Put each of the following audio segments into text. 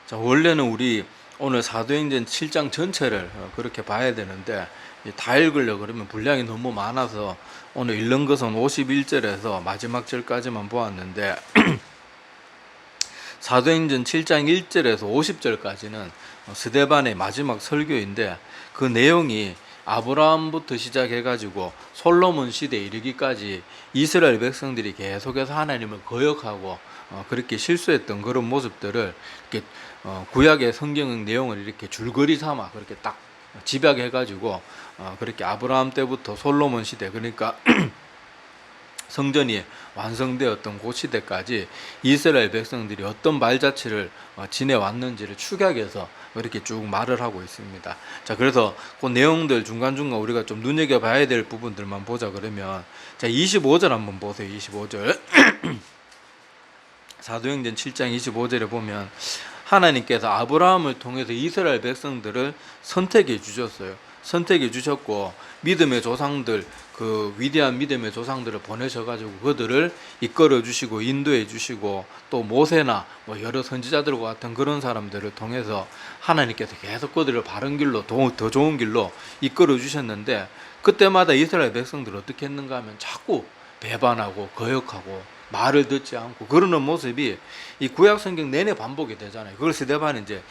자, 원래는 우리 오늘 사도행전 7장 전체를 그렇게 봐야 되는데 다 읽으려 그러면 분량이 너무 많아서 오늘 읽는 것은 51절에서 마지막 절까지만 보았는데 사도행전 7장 1절에서 50절까지는 스데반의 마지막 설교인데 그 내용이 아브라함부터 시작해가지고 솔로몬 시대에 이르기까지 이스라엘 백성들이 계속해서 하나님을 거역하고 그렇게 실수했던 그런 모습들을 이렇게 구약의 성경 내용을 이렇게 줄거리 삼아 그렇게 딱 집약해가지고 그렇게 아브라함 때부터 솔로몬 시대, 그러니까 성전이 완성되었던 그 시대까지 이스라엘 백성들이 어떤 말자취를 지내왔는지를 축약해서 이렇게 쭉 말을 하고 있습니다. 자, 그래서 그 내용들 중간중간 우리가 좀 눈여겨봐야 될 부분들만 보자 그러면, 자, 25절 한번 보세요. 25절. 사도행전 7장 25절에 보면 하나님께서 아브라함을 통해서 이스라엘 백성들을 선택해 주셨어요. 선택해 주셨고 믿음의 조상들, 그 위대한 믿음의 조상들을 보내셔가지고 그들을 이끌어 주시고 인도해 주시고 또 모세나 뭐 여러 선지자들과 같은 그런 사람들을 통해서 하나님께서 계속 그들을 바른 길로, 더 좋은 길로 이끌어 주셨는데, 그때마다 이스라엘 백성들을 어떻게 했는가 하면 자꾸 배반하고 거역하고 말을 듣지 않고 그러는 모습이 이 구약 성경 내내 반복이 되잖아요. 그걸 스데반은 이제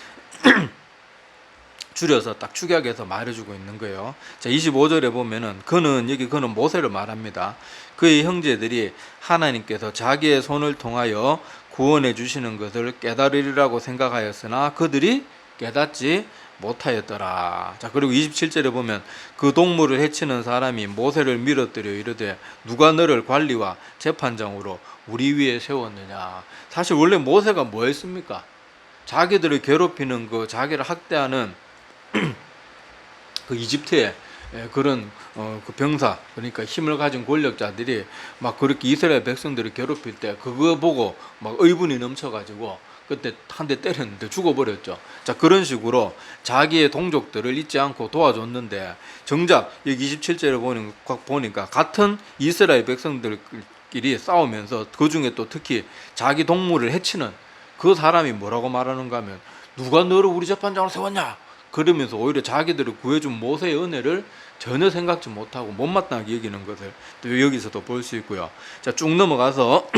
줄여서 딱 축약해서 말해주고 있는 거예요. 자, 25절에 보면은 그는 모세를 말합니다. 그의 형제들이 하나님께서 자기의 손을 통하여 구원해 주시는 것을 깨달으리라고 생각하였으나 그들이 깨닫지 못하였더라. 자, 그리고 27절에 보면 그 동물을 해치는 사람이 모세를 밀어뜨려 이르되 누가 너를 관리와 재판장으로 우리 위에 세웠느냐. 사실 원래 모세가 뭐 했습니까? 자기들을 괴롭히는 자기를 학대하는 그 이집트의 그런 그 병사, 그러니까 힘을 가진 권력자들이 막 그렇게 이스라엘 백성들을 괴롭힐 때 그거 보고 막 의분이 넘쳐가지고 그때 한 대 때렸는데 죽어버렸죠. 자, 그런 식으로 자기의 동족들을 잊지 않고 도와줬는데 정작 여기 27절에 보니까 같은 이스라엘 백성들끼리 싸우면서 그 중에 또 특히 자기 동물을 해치는 그 사람이 뭐라고 말하는가 하면 누가 너를 우리 재판장으로 세웠냐? 그러면서 오히려 자기들을 구해준 모세의 은혜를 전혀 생각지 못하고 못마땅하게 여기는 것을 또 여기서도 볼 수 있고요. 자, 쭉 넘어가서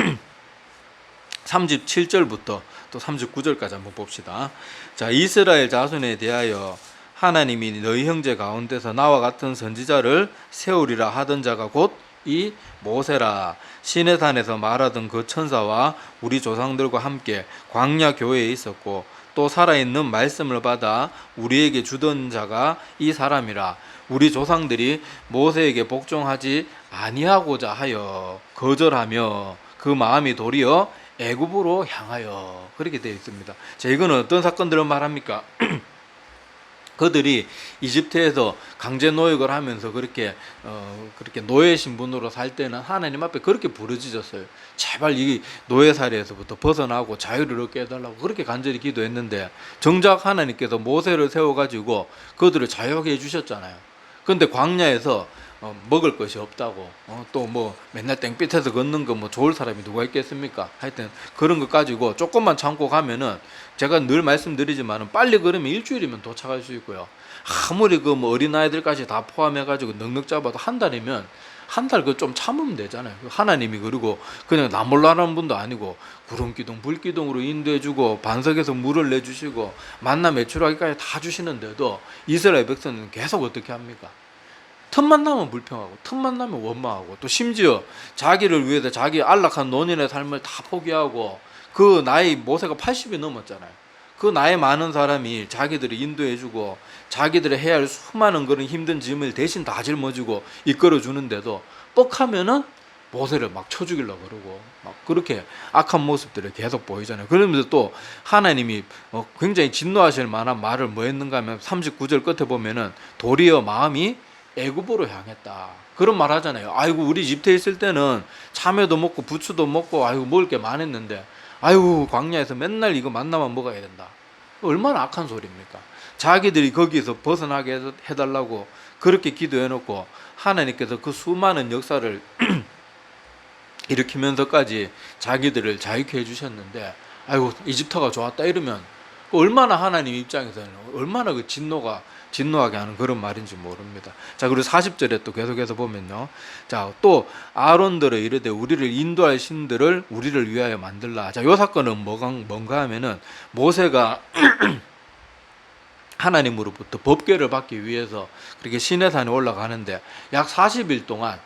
37절부터 또 39절까지 한번 봅시다. 자, 이스라엘 자손에 대하여 하나님이 너희 형제 가운데서 나와 같은 선지자를 세우리라 하던 자가 곧 이 모세라. 시내산에서 말하던 그 천사와 우리 조상들과 함께 광야 교회에 있었고 또 살아있는 말씀을 받아 우리에게 주던 자가 이 사람이라. 우리 조상들이 모세에게 복종하지 아니하고자 하여 거절하며 그 마음이 도리어 애굽으로 향하여, 그렇게 되어 있습니다. 자, 이거는 어떤 사건들을 말합니까? 그들이 이집트에서 강제 노역을 하면서 그렇게 노예 신분으로 살 때는 하나님 앞에 그렇게 부르짖었어요. 제발 이 노예살이에서부터 벗어나고 자유를 얻게 해달라고 그렇게 간절히 기도했는데 정작 하나님께서 모세를 세워가지고 그들을 자유하게 해주셨잖아요. 그런데 광야에서 먹을 것이 없다고 또 뭐 맨날 땡볕에서 걷는 거 뭐 좋을 사람이 누가 있겠습니까? 하여튼 그런 것 가지고 조금만 참고 가면은, 제가 늘 말씀드리지만은 빨리 걸으면 일주일이면 도착할 수 있고요. 아무리 그 뭐 어린아이들까지 다 포함해가지고 넉넉 잡아도 한 달이면 한 달 그 좀 참으면 되잖아요. 하나님이 그리고 그냥 나 몰라라는 분도 아니고 구름기둥 불기둥으로 인도해주고 반석에서 물을 내주시고 만나 메추라기까지 다 주시는데도 이스라엘 백성은 계속 어떻게 합니까? 틈만 나면 불평하고 틈만 나면 원망하고 또 심지어 자기를 위해서 자기 안락한 노년의 삶을 다 포기하고, 그 나이 모세가 80이 넘었잖아요. 그 나이 많은 사람이 자기들을 인도해주고 자기들이 해야 할 수많은 그런 힘든 짐을 대신 다 짊어지고 이끌어주는데도 뻑하면은 모세를 막 쳐 죽이려고 그러고 막 그렇게 악한 모습들을 계속 보이잖아요. 그러면서 또 하나님이 굉장히 진노하실 만한 말을 뭐 했는가 하면 39절 끝에 보면은 도리어 마음이 애굽으로 향했다, 그런 말 하잖아요. 아이고 우리 이집트에 있을 때는 참외도 먹고 부추도 먹고 아이고 먹을 게 많았는데 아이고 광야에서 맨날 이거 만나만 먹어야 된다. 얼마나 악한 소리입니까? 자기들이 거기서 벗어나게 해달라고 그렇게 기도해놓고 하나님께서 그 수많은 역사를 일으키면서까지 자기들을 자유케 해주셨는데 아이고 이집트가 좋았다 이러면 얼마나 하나님 입장에서는 얼마나 그 진노하게 하는 그런 말인지 모릅니다. 자, 그리고 40절에 또 계속해서 보면요. 자, 또 아론들을 이르되 우리를 인도할 신들을 우리를 위하여 만들라. 자, 요 사건은 뭔가 하면은 모세가 하나님으로부터 법궤를 받기 위해서 그렇게 시내산에 올라가는데 약 40일 동안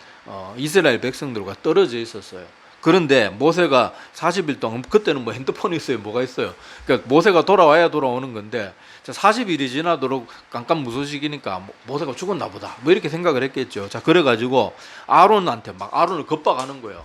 이스라엘 백성들과 떨어져 있었어요. 그런데 모세가 40일 동안, 그때는 뭐 핸드폰이 있어요, 뭐가 있어요. 그러니까 모세가 돌아와야 돌아오는 건데 40일이 지나도록 깜깜무소식이니까 모세가 죽었나 보다 뭐 이렇게 생각을 했겠죠. 자, 그래가지고 아론한테 막 아론을 겁박하는 거예요.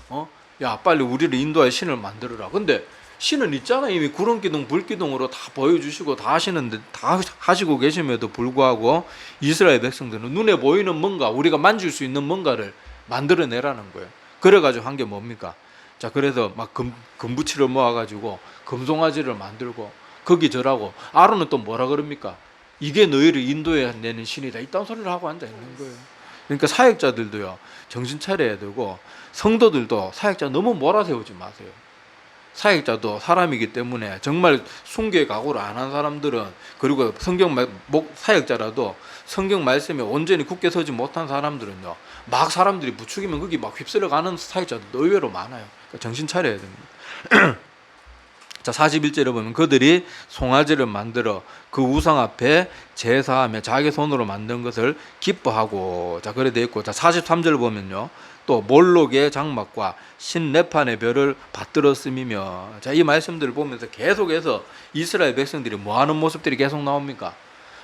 야, 빨리 우리를 인도할 신을 만들어라. 근데 신은 있잖아. 이미 구름기둥 불기둥으로 다 보여주시고 다 하시는데, 다 하시고 계심에도 불구하고 이스라엘 백성들은 눈에 보이는 뭔가, 우리가 만질 수 있는 뭔가를 만들어내라는 거예요. 그래가지고 한 게 뭡니까? 자, 그래서 막 금부치를 모아가지고 금송아지를 만들고 거기 절하고, 아론은 또 뭐라 그럽니까? 이게 너희를 인도해내는 신이다, 이딴 소리를 하고 앉아 있는 거예요. 그러니까 사역자들도요, 정신 차려야 되고, 성도들도 사역자 너무 몰아세우지 마세요. 사역자도 사람이기 때문에 정말 순교의 각오를 안 한 사람들은, 그리고 사역자라도 성경 말씀에 온전히 굳게 서지 못한 사람들은요, 막 사람들이 부추기면 거기 막 휩쓸려 가는 사역자들도 의외로 많아요. 그러니까 정신 차려야 됩니다. 자, 41절에 보면 그들이 송아지를 만들어 그 우상 앞에 제사하며 자기 손으로 만든 것을 기뻐하고, 자, 그래 돼 있고, 자, 43절 보면요, 또 몰록의 장막과 신레판의 별을 받들었음이며, 자, 이 말씀들을 보면서 계속해서 이스라엘 백성들이 뭐 하는 모습들이 계속 나옵니까?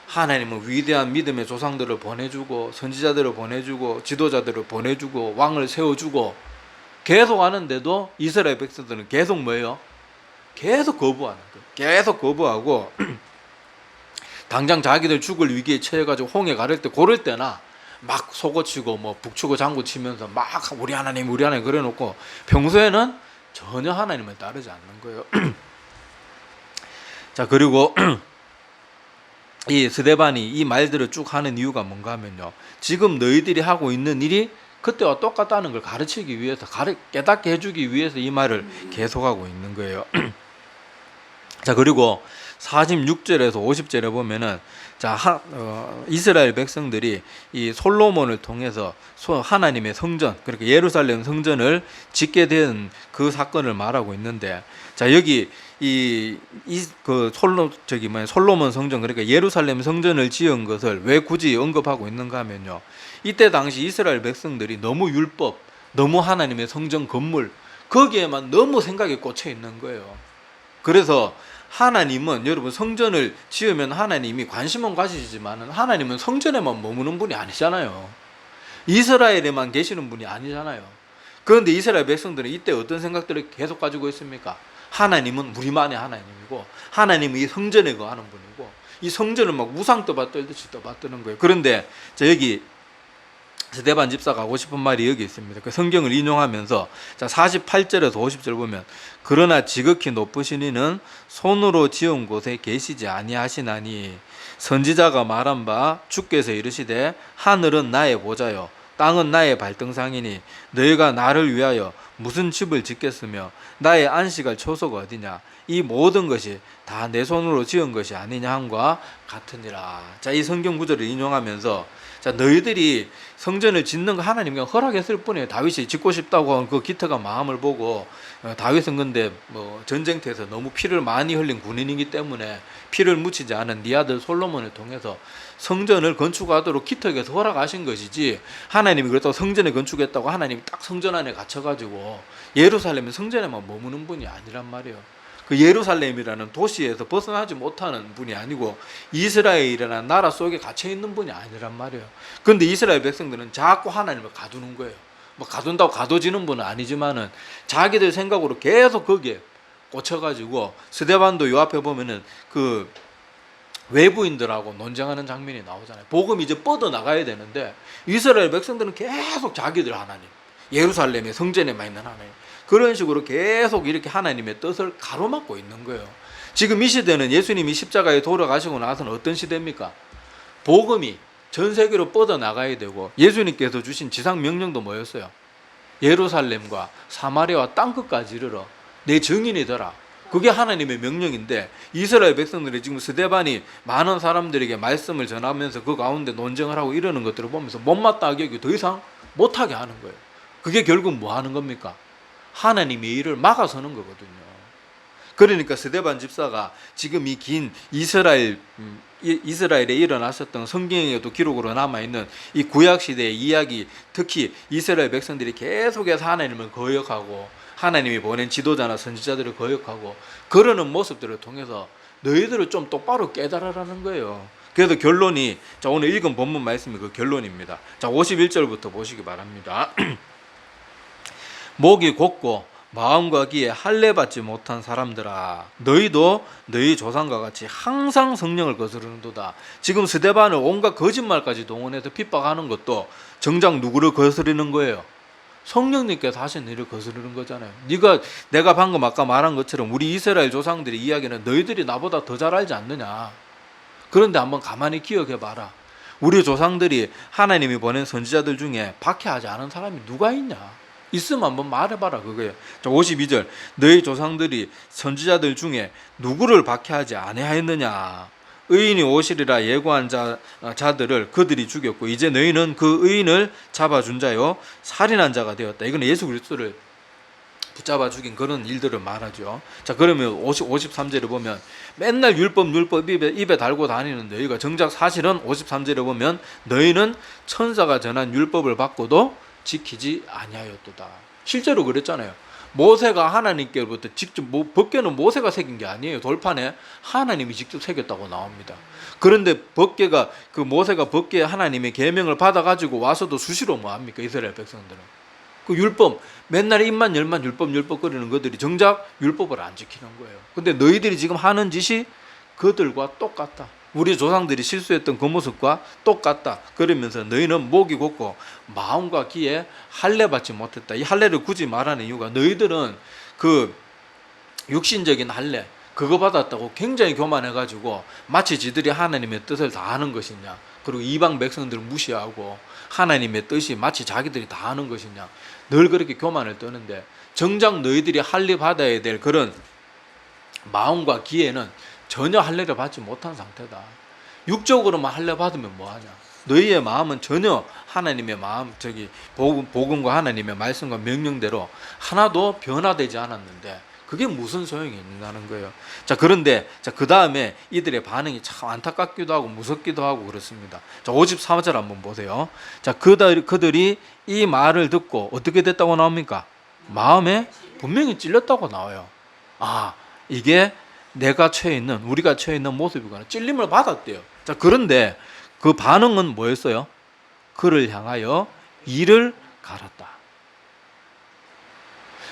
하나님은 위대한 믿음의 조상들을 보내주고, 선지자들을 보내주고, 지도자들을 보내주고, 왕을 세워주고 계속 하는데도 이스라엘 백성들은 계속 뭐예요? 계속 거부하는 거예요. 계속 거부하고 당장 자기들 죽을 위기에 처해가지고 홍해 가를 때, 고를 때나 막 속어치고 뭐 북치고 장구치면서 막 우리 하나님 그래 놓고, 평소에는 전혀 하나님을 따르지 않는 거예요. 자, 그리고 이 스데반이 이 말들을 쭉 하는 이유가 뭔가 하면요, 지금 너희들이 하고 있는 일이 그때와 똑같다는 걸 가르치기 위해서, 깨닫게 해주기 위해서 이 말을 계속하고 있는 거예요. 자, 그리고 46절에서 50절에 보면은, 자, 이스라엘 백성들이 이 솔로몬을 통해서 하나님의 성전, 그러니까 예루살렘 성전을 짓게 된 그 사건을 말하고 있는데, 자, 여기 솔로몬 성전, 그러니까 예루살렘 성전을 지은 것을 왜 굳이 언급하고 있는가 하면요, 이때 당시 이스라엘 백성들이 너무 율법, 너무 하나님의 성전 건물, 거기에만 너무 생각이 꽂혀 있는 거예요. 그래서 하나님은, 여러분, 성전을 지으면 하나님이 관심은 가지시지만 하나님은 성전에만 머무는 분이 아니잖아요. 이스라엘에만 계시는 분이 아니잖아요. 그런데 이스라엘 백성들은 이때 어떤 생각들을 계속 가지고 있습니까? 하나님은 우리만의 하나님이고, 하나님은 이 성전에 거하는 분이고, 이 성전을 막 우상 떠받들듯이 떠받드는 거예요. 그런데 자, 여기 스데반 집사가 하고 싶은 말이 여기 있습니다. 그 성경을 인용하면서, 자, 48절에서 50절 보면, 그러나 지극히 높으신 이는 손으로 지은 곳에 계시지 아니하시나니 선지자가 말한 바 주께서 이르시되 하늘은 나의 보좌요 땅은 나의 발등상이니 너희가 나를 위하여 무슨 집을 짓겠으며 나의 안식할 초소가 어디냐, 이 모든 것이 다 내 손으로 지은 것이 아니냐 함과 같으니라. 자, 이 성경 구절을 인용하면서, 자, 너희들이 성전을 짓는 거 하나님이 허락했을 뿐이에요. 다윗이 짓고 싶다고 한 그 기특한 마음을 보고, 다윗은 근데 뭐 전쟁터에서 너무 피를 많이 흘린 군인이기 때문에 피를 묻히지 않은 네 아들 솔로몬을 통해서 성전을 건축하도록 기특해서 허락하신 것이지, 하나님이 그렇다고 성전을 건축했다고 하나님이 딱 성전 안에 갇혀가지고 예루살렘의 성전에만 머무는 분이 아니란 말이에요. 그 예루살렘이라는 도시에서 벗어나지 못하는 분이 아니고 이스라엘이라는 나라 속에 갇혀 있는 분이 아니란 말이에요. 그런데 이스라엘 백성들은 자꾸 하나님을 가두는 거예요. 뭐 가둔다고 가둬지는 분은 아니지만은 자기들 생각으로 계속 거기에 꽂혀가지고, 스데반도 요 앞에 보면은 그 외부인들하고 논쟁하는 장면이 나오잖아요. 복음이 이제 뻗어 나가야 되는데 이스라엘 백성들은 계속 자기들 하나님, 예루살렘의 성전에만 있는 하나님, 그런 식으로 계속 이렇게 하나님의 뜻을 가로막고 있는 거예요. 지금 이 시대는 예수님이 십자가에 돌아가시고 나서는 어떤 시대입니까? 복음이 전 세계로 뻗어 나가야 되고, 예수님께서 주신 지상 명령도 뭐였어요? 예루살렘과 사마리아와 땅끝까지 이르러 내 증인이 되라. 그게 하나님의 명령인데 이스라엘 백성들이 지금 스데반이 많은 사람들에게 말씀을 전하면서 그 가운데 논쟁을 하고 이러는 것들을 보면서 못마땅하게 여기고 더 이상 못하게 하는 거예요. 그게 결국 뭐 하는 겁니까? 하나님의 일을 막아서는 거거든요. 그러니까 스데반 집사가 지금 이 긴 이스라엘에 일어났었던 성경에도 기록으로 남아있는 이 구약시대의 이야기, 특히 이스라엘 백성들이 계속해서 하나님을 거역하고 하나님이 보낸 지도자나 선지자들을 거역하고 그러는 모습들을 통해서 너희들을 좀 똑바로 깨달으라는 거예요. 그래서 결론이, 자, 오늘 읽은 본문 말씀이 그 결론입니다. 자, 51절부터 보시기 바랍니다. 목이 곧고 마음과 귀에 할례 받지 못한 사람들아, 너희도 너희 조상과 같이 항상 성령을 거스르는도다. 지금 스데반을 온갖 거짓말까지 동원해서 핍박하는 것도 정작 누구를 거스르는 거예요? 성령님께서 하신 일을 거스르는 거잖아요. 내가 방금 아까 말한 것처럼 우리 이스라엘 조상들의 이야기는 너희들이 나보다 더 잘 알지 않느냐. 그런데 한번 가만히 기억해 봐라. 우리 조상들이 하나님이 보낸 선지자들 중에 박해하지 않은 사람이 누가 있냐? 있으면 한번 말해봐라 그거예요. 자, 52절, 너희 조상들이 선지자들 중에 누구를 박해하지 아니하였느냐? 의인이 오시리라 예고한 자들을 그들이 죽였고 이제 너희는 그 의인을 잡아준 자요 살인한 자가 되었다. 이건 예수 그리스도를 붙잡아 죽인 그런 일들을 말하죠. 자, 그러면 53절에 보면 맨날 율법 입에 달고 다니는 너희가 정작 사실은 53절에 보면 너희는 천사가 전한 율법을 받고도 지키지 아니하였도다. 실제로 그랬잖아요. 모세가 하나님께로부터 직접, 법궤는 모세가 새긴 게 아니에요. 돌판에 하나님이 직접 새겼다고 나옵니다. 그런데 모세가 법궤 하나님의 계명을 받아가지고 와서도 수시로 뭐합니까? 이스라엘 백성들은 그 율법 맨날 입만 열만 율법 거리는 것들이 정작 율법을 안 지키는 거예요. 근데 너희들이 지금 하는 짓이 그들과 똑같다. 우리 조상들이 실수했던 그 모습과 똑같다. 그러면서 너희는 목이 곧고 마음과 귀에 할례 받지 못했다. 이 할례를 굳이 말하는 이유가 너희들은 그 육신적인 할례 그거 받았다고 굉장히 교만해가지고 마치 지들이 하나님의 뜻을 다 하는 것이냐, 그리고 이방 백성들을 무시하고 하나님의 뜻이 마치 자기들이 다 하는 것이냐, 늘 그렇게 교만을 떠는데 정작 너희들이 할례 받아야 될 그런 마음과 귀에는 전혀 할례를 받지 못한 상태다. 육적으로만 할례 받으면 뭐하냐? 너희의 마음은 전혀 하나님의 마음, 복음과 하나님의 말씀과 명령대로 하나도 변화되지 않았는데 그게 무슨 소용이 있냐는 거예요. 자, 그런데 그 다음에 이들의 반응이 참 안타깝기도 하고 무섭기도 하고 그렇습니다. 자, 54절 한번 보세요. 자, 그들이 이 말을 듣고 어떻게 됐다고 나옵니까? 마음에 분명히 찔렸다고 나와요. 아, 이게 우리가 처해 있는 모습이구나. 찔림을 받았대요. 자, 그런데 그 반응은 뭐였어요? 그를 향하여 이를 갈았다.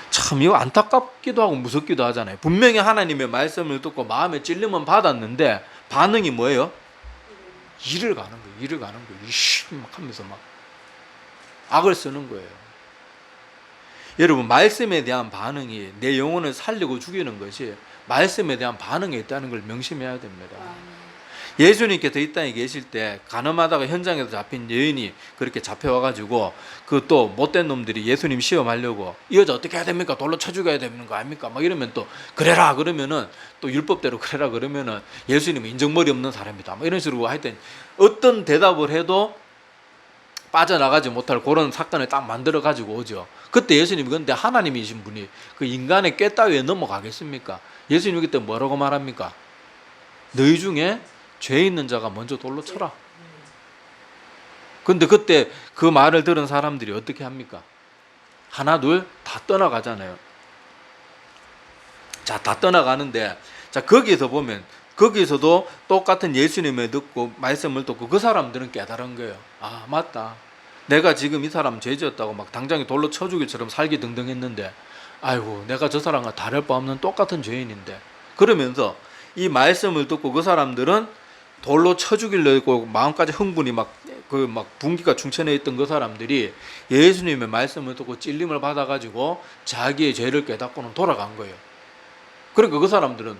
참 이거 안타깝기도 하고 무섭기도 하잖아요. 분명히 하나님의 말씀을 듣고 마음에 찔림은 받았는데 반응이 뭐예요? 이를 가는 거예요. 이씨 막 하면서 막 악을 쓰는 거예요. 여러분, 말씀에 대한 반응이 내 영혼을 살리고 죽이는 것이 말씀에 대한 반응이 있다는 걸 명심해야 됩니다. 예수님께서 이 땅에 계실 때 간음하다가 현장에서 잡힌 여인이 그렇게 잡혀와가지고 그 또 못된 놈들이 예수님 시험하려고 이 여자 어떻게 해야 됩니까? 돌로 쳐 죽여야 되는 거 아닙니까? 막 이러면 또 그래라 그러면은 또 율법대로 그래라 그러면은 예수님은 인정머리 없는 사람이다. 막 이런 식으로 하여튼 어떤 대답을 해도 빠져나가지 못할 그런 사건을 딱 만들어 가지고 오죠. 그때 예수님이 근데 하나님이신 분이 그 인간의 꾀 따위에 넘어가겠습니까? 예수님이 그때 뭐라고 말합니까? 너희 중에 죄 있는 자가 먼저 돌로 쳐라. 근데 그때 그 말을 들은 사람들이 어떻게 합니까? 하나 둘 다 떠나가잖아요. 자, 다 떠나가는데 자, 거기에서 보면 거기서도 똑같은 예수님을 듣고 말씀을 듣고 그 사람들은 깨달은 거예요. 아, 맞다. 내가 지금 이 사람 죄 지었다고 막 당장에 돌로 쳐 죽일처럼 살기 등등했는데 아이고, 내가 저 사람과 다를 바 없는 똑같은 죄인인데. 그러면서 이 말씀을 듣고 그 사람들은 돌로 쳐 죽이려고 마음까지 흥분이 막 분기가 충천해 있던 그 사람들이 예수님의 말씀을 듣고 찔림을 받아가지고 자기의 죄를 깨닫고는 돌아간 거예요. 그러니까 그 사람들은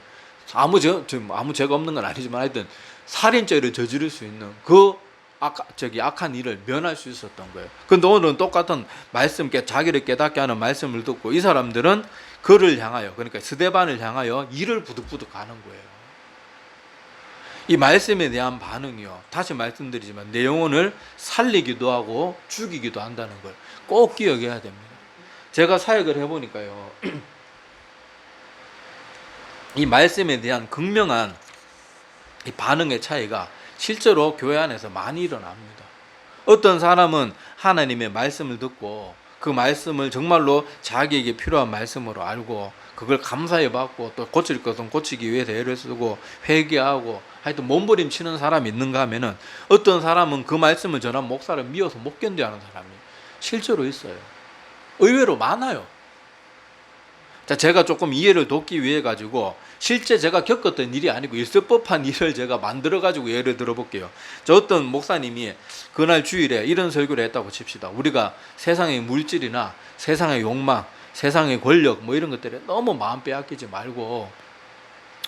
아무 죄가 없는 건 아니지만 하여튼 살인죄를 저지를 수 있는 그 악한 일을 면할 수 있었던 거예요. 근데 오늘은 똑같은 자기를 깨닫게 하는 말씀을 듣고 이 사람들은 그를 향하여, 그러니까 스데반을 향하여 이를 부득부득 가는 거예요. 이 말씀에 대한 반응이요, 다시 말씀드리지만 내 영혼을 살리기도 하고 죽이기도 한다는 걸 꼭 기억해야 됩니다. 제가 사역을 해보니까요, 이 말씀에 대한 극명한 이 반응의 차이가 실제로 교회 안에서 많이 일어납니다. 어떤 사람은 하나님의 말씀을 듣고 그 말씀을 정말로 자기에게 필요한 말씀으로 알고 그걸 감사히 받고 또 고칠 것은 고치기 위해서 애를 쓰고 회개하고 하여튼 몸부림치는 사람이 있는가 하면은, 어떤 사람은 그 말씀을 전한 목사를 미워서 못 견뎌하는 사람이 실제로 있어요. 의외로 많아요. 자, 제가 조금 이해를 돕기 위해 가지고 실제 제가 겪었던 일이 아니고 있을 법한 일을 제가 만들어 가지고 예를 들어 볼게요. 저 어떤 목사님이 그날 주일에 이런 설교를 했다고 칩시다. 우리가 세상의 물질이나 세상의 욕망, 세상의 권력 뭐 이런 것들에 너무 마음 빼앗기지 말고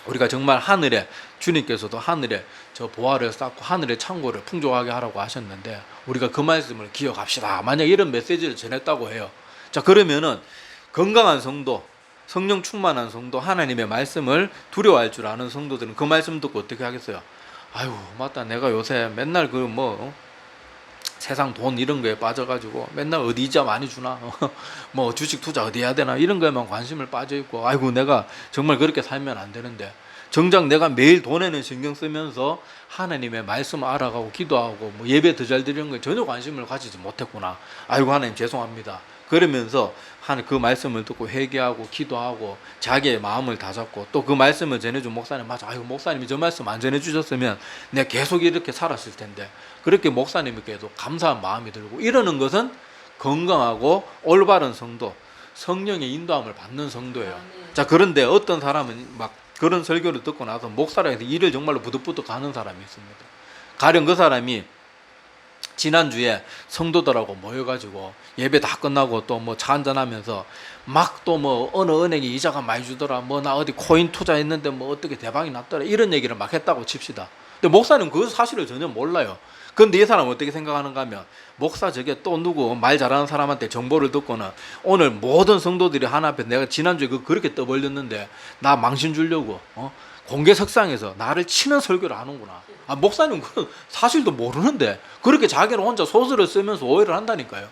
우리가 정말 하늘에, 주님께서도 하늘에 저 보화를 쌓고 하늘의 창고를 풍족하게 하라고 하셨는데 우리가 그 말씀을 기억합시다. 만약 이런 메시지를 전했다고 해요. 자, 그러면은 건강한 성도, 성령 충만한 성도, 하나님의 말씀을 두려워할 줄 아는 성도들은 그 말씀 듣고 어떻게 하겠어요? 아유, 맞다, 내가 요새 맨날 그 세상 돈 이런 거에 빠져가지고 맨날 어디 이자 많이 주나 뭐 주식 투자 어디 해야 되나 이런 거에만 관심을 빠져 있고, 아이고 내가 정말 그렇게 살면 안 되는데, 정작 내가 매일 돈에는 신경 쓰면서 하나님의 말씀 알아가고 기도하고 뭐 예배 더 잘 드리는 거에 전혀 관심을 가지지 못했구나. 아이고 하나님 죄송합니다. 그러면서 그 말씀을 듣고 회개하고 기도하고 자기의 마음을 다잡고 또 그 말씀을 전해준 목사님, 맞아, 아이고 목사님이 저 말씀 안 전해주셨으면 내가 계속 이렇게 살았을 텐데, 그렇게 목사님께도 감사한 마음이 들고 이러는 것은 건강하고 올바른 성도, 성령의 인도함을 받는 성도예요. 자, 그런데 어떤 사람은 막 그런 설교를 듣고 나서 목사라해서 일을 정말로 부득부득 가는 사람이 있습니다. 가령 그 사람이 지난주에 성도들하고 모여가지고 예배 다 끝나고 또 뭐 차 한잔하면서 막 또 뭐 어느 은행이 이자가 많이 주더라, 뭐 나 어디 코인 투자했는데 뭐 어떻게 대박이 났더라, 이런 얘기를 막 했다고 칩시다. 근데 목사는 그 사실을 전혀 몰라요. 근데 이 사람은 어떻게 생각하는가 하면, 목사 저게 또 누구 말 잘하는 사람한테 정보를 듣고는 오늘 모든 성도들이 하나 앞에 내가 지난주에 그렇게 떠벌렸는데 나 망신 주려고 공개 석상에서 나를 치는 설교를 하는구나. 아, 목사님 그런 사실도 모르는데 그렇게 자기는 혼자 소설을 쓰면서 오해를 한다니까요.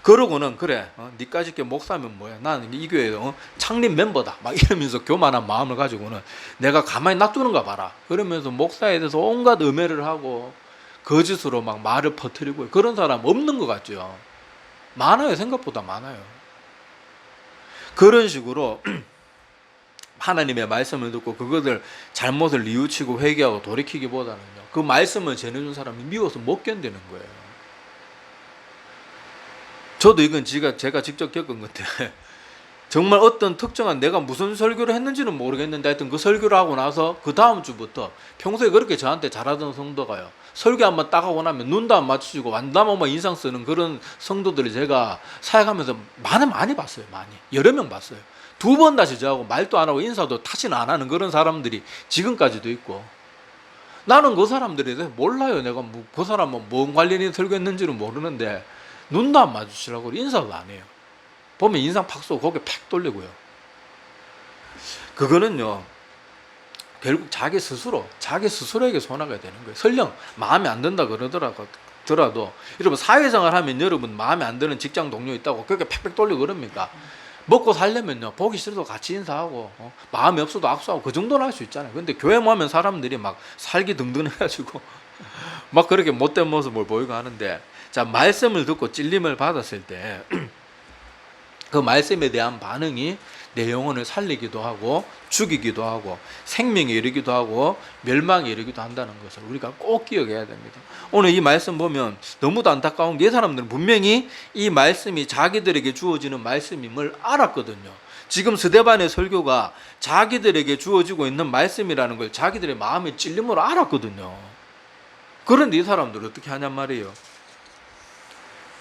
그러고는 그래, 니까짓 게 목사면 뭐야, 나는 이 교회 창립 멤버다 막 이러면서 교만한 마음을 가지고는 내가 가만히 놔두는가 봐라 그러면서 목사에 대해서 온갖 음해를 하고 거짓으로 막 말을 퍼뜨리고, 그런 사람 없는 것 같죠. 많아요. 생각보다 많아요. 그런 식으로 하나님의 말씀을 듣고 그것을 잘못을 뉘우치고 회개하고 돌이키기보다는요, 그 말씀을 전해준 사람이 미워서 못 견디는 거예요. 저도 이건 제가 직접 겪은 건데 정말 어떤 특정한, 내가 무슨 설교를 했는지는 모르겠는데 하여튼 그 설교를 하고 나서 그 다음 주부터 평소에 그렇게 저한테 잘하던 성도가요, 설교 한번 딱 하고 나면 눈도 안 맞추시고 완담하면 인상 쓰는 그런 성도들이 제가 사역하면서 많이 봤어요. 많이, 여러 명 봤어요. 2번 다시 저하고 말도 안 하고 인사도 다시는 안 하는 그런 사람들이 지금까지도 있고, 나는 그 사람들에 대해서 몰라요. 내가 그 사람은 뭔 관련이 설교했는지는 모르는데 눈도 안 마주치려고 인사도 안 해요. 보면 인상 팍 쏘고 고개 팍 돌리고요. 그거는요, 결국 자기 스스로에게 손해가 되는 거예요. 설령 마음에 안 든다 그러더라도 여러분 사회생활 하면 여러분 마음에 안 드는 직장 동료 있다고 그렇게 팍팍 돌리고 그럽니까? 먹고 살려면요, 보기 싫어도 같이 인사하고 마음이 없어도 악수하고 그 정도는 할 수 있잖아요. 근데 교회 모이면 사람들이 막 살기 등등해가지고 막 그렇게 못된 모습을 보이고 하는데, 자, 말씀을 듣고 찔림을 받았을 때 그 말씀에 대한 반응이 내 영혼을 살리기도 하고 죽이기도 하고 생명에 이르기도 하고 멸망에 이르기도 한다는 것을 우리가 꼭 기억해야 됩니다. 오늘 이 말씀 보면 너무도 안타까운 게, 이 사람들은 분명히 이 말씀이 자기들에게 주어지는 말씀임을 알았거든요. 지금 스데반의 설교가 자기들에게 주어지고 있는 말씀이라는 걸 자기들의 마음의 찔림으로 알았거든요. 그런데 이 사람들 어떻게 하냔 말이에요.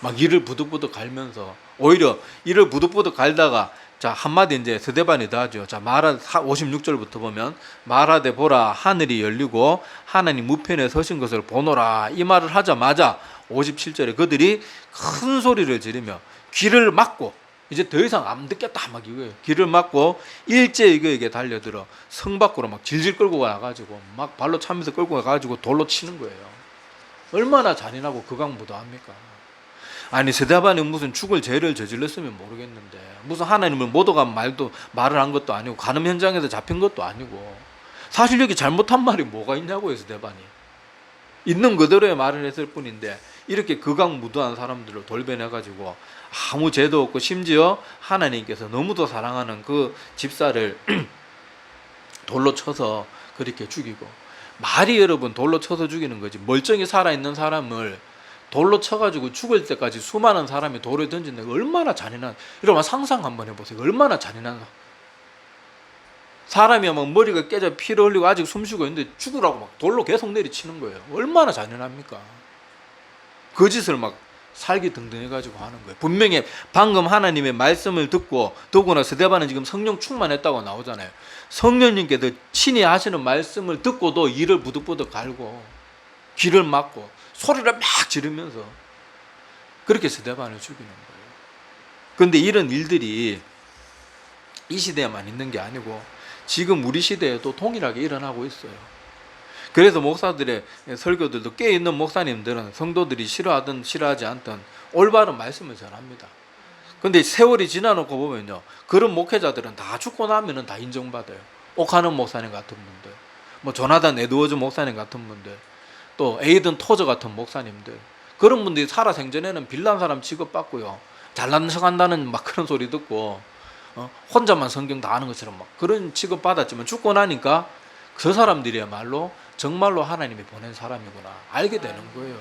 막 이를 부득부득 갈면서, 오히려 이를 부득부득 갈다가, 자, 한마디 이제 스데반이 더 하죠. 자, 56절부터 보면, 말하되 보라, 하늘이 열리고 하나님 우편에 서신 것을 보노라, 이 말을 하자마자 57절에 그들이 큰 소리를 지르며 귀를 막고 이제 더 이상 안 듣겠다 막 이거예요. 길을 막고 일제에게 달려들어 성 밖으로 막 질질 끌고 가가지고 막 발로 차면서 끌고 가가지고 돌로 치는 거예요. 얼마나 잔인하고 극악무도합니까? 아니 스데반이 무슨 죽을 죄를 저질렀으면 모르겠는데 무슨 하나님을 모독한 말을 한 것도 아니고 간음 현장에서 잡힌 것도 아니고 사실 여기 잘못한 말이 뭐가 있냐고요. 스데반이 있는 그대로의 말을 했을 뿐인데 이렇게 극악무도한 사람들을 돌변해가지고 아무 죄도 없고 심지어 하나님께서 너무도 사랑하는 그 집사를 돌로 쳐서 그렇게 죽이고, 말이 여러분 돌로 쳐서 죽이는 거지 멀쩡히 살아있는 사람을 돌로 쳐가지고 죽을 때까지 수많은 사람이 돌을 던진다. 얼마나 잔인한, 여러분 상상 한번 해보세요. 얼마나 잔인한, 사람이 막 머리가 깨져 피를 흘리고 아직 숨쉬고 있는데 죽으라고 막 돌로 계속 내리치는 거예요. 얼마나 잔인합니까? 그 짓을 막 살기 등등해가지고 하는 거예요. 분명히 방금 하나님의 말씀을 듣고, 더구나 스데반은 지금 성령 충만했다고 나오잖아요. 성령님께서 친히 하시는 말씀을 듣고도 이를 부득부득 갈고 귀를 막고 소리를 막 지르면서 그렇게 스데반을 죽이는 거예요. 그런데 이런 일들이 이 시대에만 있는 게 아니고 지금 우리 시대에도 동일하게 일어나고 있어요. 그래서 목사들의 설교들도 깨어있는 목사님들은 성도들이 싫어하든 싫어하지 않든 올바른 말씀을 전합니다. 근데 세월이 지나놓고 보면요, 그런 목회자들은 다 죽고 나면은 다 인정받아요. 옥하는 목사님 같은 분들, 뭐 조나단 에드워즈 목사님 같은 분들, 또 에이든 토저 같은 목사님들, 그런 분들이 살아생전에는 빌난 사람 취급받고요, 잘난 척한다는 막 그런 소리 듣고 혼자만 성경 다 아는 것처럼 막 그런 취급받았지만 죽고 나니까 그 사람들이야말로 정말로 하나님이 보낸 사람이구나 알게 되는 거예요.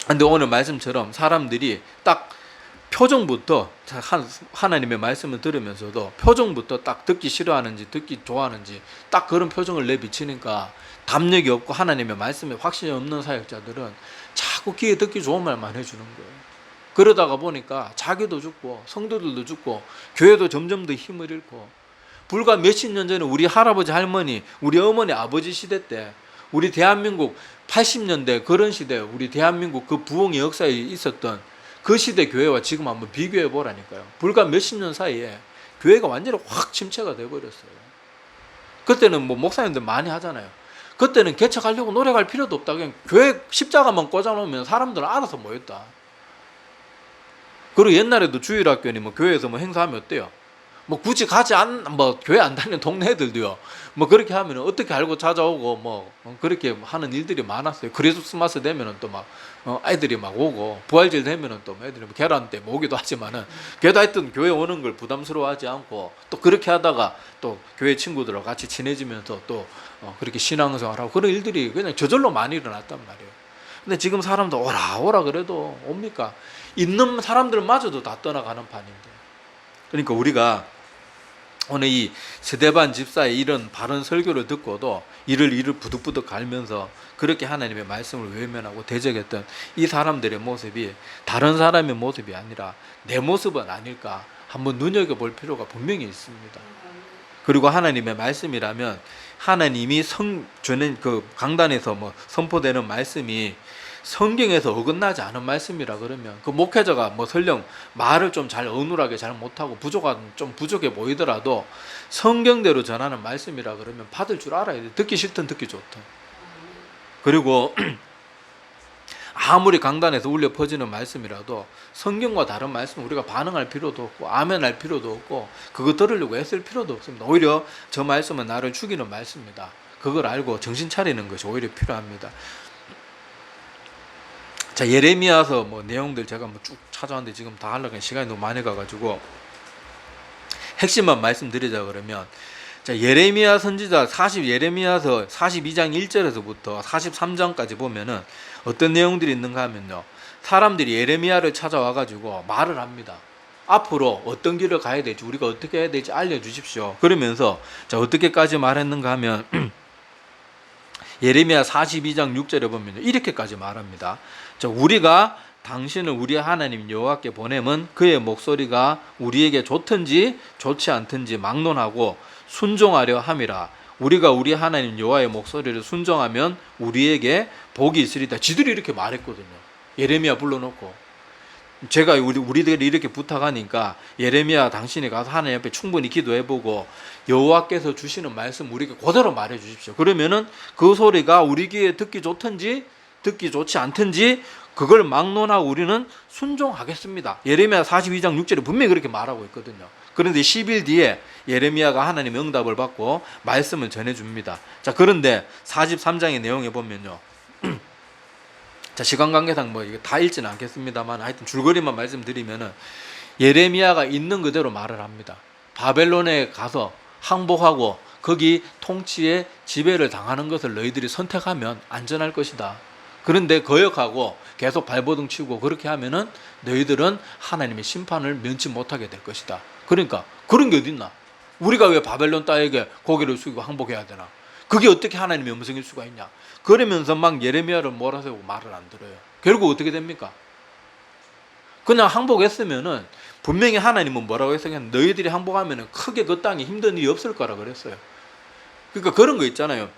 근데 오늘 말씀처럼 사람들이 딱 표정부터 하나님의 말씀을 들으면서도 표정부터 딱 듣기 싫어하는지 듣기 좋아하는지 딱 그런 표정을 내비치니까 담력이 없고 하나님의 말씀에 확신이 없는 사역자들은 자꾸 귀에 듣기 좋은 말만 해주는 거예요. 그러다가 보니까 자기도 죽고 성도들도 죽고 교회도 점점 더 힘을 잃고, 불과 몇십 년 전에 우리 할아버지 할머니, 우리 어머니 아버지 시대 때 우리 대한민국 80년대 그런 시대, 우리 대한민국 그 부흥의 역사에 있었던 그 시대 교회와 지금 한번 비교해 보라니까요. 불과 몇십 년 사이에 교회가 완전히 확 침체가 돼버렸어요. 그때는 뭐 목사님들 많이 하잖아요. 그때는 개척하려고 노력할 필요도 없다. 그냥 교회 십자가만 꽂아놓으면 사람들은 알아서 모였다. 그리고 옛날에도 주일학교니 뭐 교회에서 뭐 행사하면 어때요? 뭐 굳이 뭐 교회 안 다니는 동네 애들도요, 뭐 그렇게 하면 어떻게 알고 찾아오고 뭐 그렇게 하는 일들이 많았어요. 크리스마스 되면은 또 막 애들이 막 오고, 부활절 되면은 또 애들이 뭐 계란 때 오기도 하지만은 그래도 하여튼 교회 오는 걸 부담스러워하지 않고 또 그렇게 하다가 또 교회 친구들하고 같이 친해지면서 또 그렇게 신앙생활하고 그런 일들이 그냥 저절로 많이 일어났단 말이에요. 근데 지금 사람도 오라 그래도 옵니까? 있는 사람들마저도 다 떠나가는 판인데. 그러니까 우리가 오늘 이 스데반 집사의 이런 바른 설교를 듣고도 이를 부득부득 갈면서 그렇게 하나님의 말씀을 외면하고 대적했던 이 사람들의 모습이 다른 사람의 모습이 아니라 내 모습은 아닐까 한번 눈여겨볼 필요가 분명히 있습니다. 그리고 하나님의 말씀이라면 하나님이 저는 그 강단에서 뭐 선포되는 말씀이 성경에서 어긋나지 않은 말씀이라 그러면 그 목회자가 뭐 설령 말을 좀 잘 어눌하게 잘 못하고 좀 부족해 보이더라도 성경대로 전하는 말씀이라 그러면 받을 줄 알아야 돼. 듣기 싫든 듣기 좋든. 그리고 아무리 강단에서 울려 퍼지는 말씀이라도 성경과 다른 말씀 우리가 반응할 필요도 없고 아멘할 필요도 없고 그거 들으려고 애쓸 필요도 없습니다. 오히려 저 말씀은 나를 죽이는 말씀이다. 그걸 알고 정신 차리는 것이 오히려 필요합니다. 자, 예레미야서 뭐 내용들 제가 뭐 쭉 찾아왔는데 지금 다 하려고 시간이 너무 많이 가가지고 핵심만 말씀드리자 그러면, 자, 예레미야 선지자 예레미야서 42장 1절에서부터 43장까지 보면은 어떤 내용들이 있는가 하면요, 사람들이 예레미야를 찾아와가지고 말을 합니다. 앞으로 어떤 길을 가야 될지 우리가 어떻게 해야 될지 알려주십시오. 그러면서 자, 어떻게까지 말했는가 하면 예레미야 42장 6절에 보면 이렇게까지 말합니다. 자, 우리가 당신을 우리 하나님 여호와께 보내면 그의 목소리가 우리에게 좋든지 좋지 않든지 막론하고 순종하려 함이라. 우리가 우리 하나님 여호와의 목소리를 순종하면 우리에게 복이 있으리다. 지들이 이렇게 말했거든요. 예레미야 불러놓고 제가 우리들이 이렇게 부탁하니까 예레미야 당신이 가서 하나님 앞에 충분히 기도해보고 여호와께서 주시는 말씀 우리에게 그대로 말해 주십시오. 그러면은 그 소리가 우리 귀에 듣기 좋든지 듣기 좋지 않든지 그걸 막론하고 우리는 순종하겠습니다. 예레미야 42장 6절에 분명히 그렇게 말하고 있거든요. 그런데 10일 뒤에 예레미야가 하나님의 응답을 받고 말씀을 전해줍니다. 자, 그런데 43장의 내용에 보면요. 자, 시간 관계상 뭐 이거 다 읽지는 않겠습니다만 하여튼 줄거리만 말씀드리면은 예레미야가 있는 그대로 말을 합니다. 바벨론에 가서 항복하고 거기 통치의 지배를 당하는 것을 너희들이 선택하면 안전할 것이다. 그런데 거역하고 계속 발버둥 치고 그렇게 하면은 너희들은 하나님의 심판을 면치 못하게 될 것이다. 그러니까 그런 게 어딨나? 우리가 왜 바벨론 땅에게 고개를 숙이고 항복해야 되나? 그게 어떻게 하나님의 음성일 수가 있냐? 그러면서 막 예레미야를 몰아세우고 말을 안 들어요. 결국 어떻게 됩니까? 그냥 항복했으면은 분명히 하나님은 뭐라고 했어요? 너희들이 항복하면은 크게 그 땅에 힘든 일이 없을 거라 그랬어요. 그러니까 그런 거 있잖아요.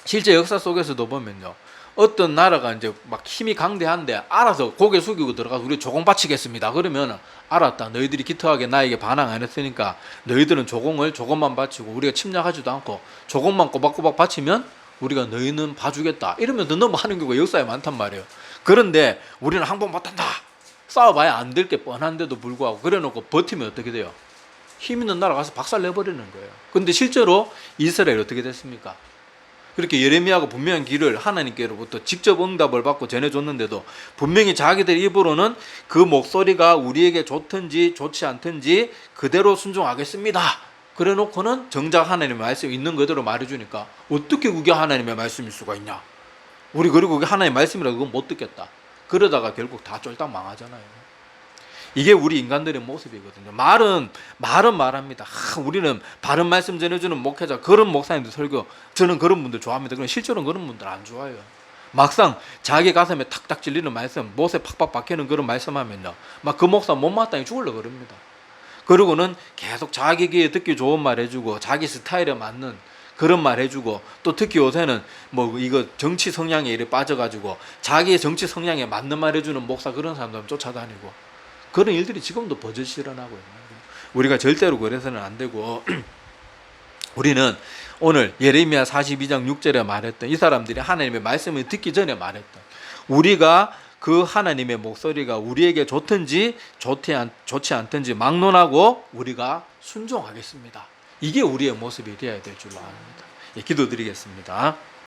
실제 역사 속에서도 보면요. 어떤 나라가 이제 막 힘이 강대한데 알아서 고개 숙이고 들어가서 우리 조공 바치겠습니다. 그러면 알았다. 너희들이 기특하게 나에게 반항 안 했으니까 너희들은 조공만 바치고 우리가 침략하지도 않고 조공만 꼬박꼬박 바치면 우리가 너희는 봐주겠다. 이러면서 넘어가는 경우가 역사에 많단 말이에요. 그런데 우리는 항복 못한다. 싸워봐야 안 될 게 뻔한데도 불구하고 그래놓고 버티면 어떻게 돼요? 힘 있는 나라 가서 박살내버리는 거예요. 그런데 실제로 이스라엘 어떻게 됐습니까? 그렇게 예레미야가 분명한 길을 하나님께로부터 직접 응답을 받고 전해줬는데도 분명히 자기들 입으로는 그 목소리가 우리에게 좋든지 좋지 않든지 그대로 순종하겠습니다. 그래 놓고는 정작 하나님의 말씀이 있는 그대로 말해주니까 어떻게 그게 하나님의 말씀일 수가 있냐? 우리 그리고 그게 하나님의 말씀이라고 그건 못 듣겠다. 그러다가 결국 다 쫄딱 망하잖아요. 이게 우리 인간들의 모습이거든요. 말은 말합니다. 우리는 바른 말씀 전해주는 목회자, 그런 목사님들 설교, 저는 그런 분들 좋아합니다. 그런데 실제로는 그런 분들 안 좋아해요. 막상 자기 가슴에 탁탁 찔리는 말씀, 못에 팍팍 박히는 그런 말씀하면요, 막 그 목사 못마땅히 죽으려고 그럽니다. 그러고는 계속 자기 귀에 듣기 좋은 말 해주고 자기 스타일에 맞는 그런 말 해주고, 또 특히 요새는 뭐 이거 정치 성향에 이래 빠져가지고 자기의 정치 성향에 맞는 말 해주는 목사, 그런 사람들 쫓아다니고, 그런 일들이 지금도 버젓이 일어나고 있는 거예요. 우리가 절대로 그래서는 안 되고 우리는 오늘 예레미야 42장 6절에 말했던 이 사람들이 하나님의 말씀을 듣기 전에 말했던, 우리가 그 하나님의 목소리가 우리에게 좋든지 좋지 않든지 막론하고 우리가 순종하겠습니다. 이게 우리의 모습이 되어야 될 줄로 압니다. 예, 기도드리겠습니다.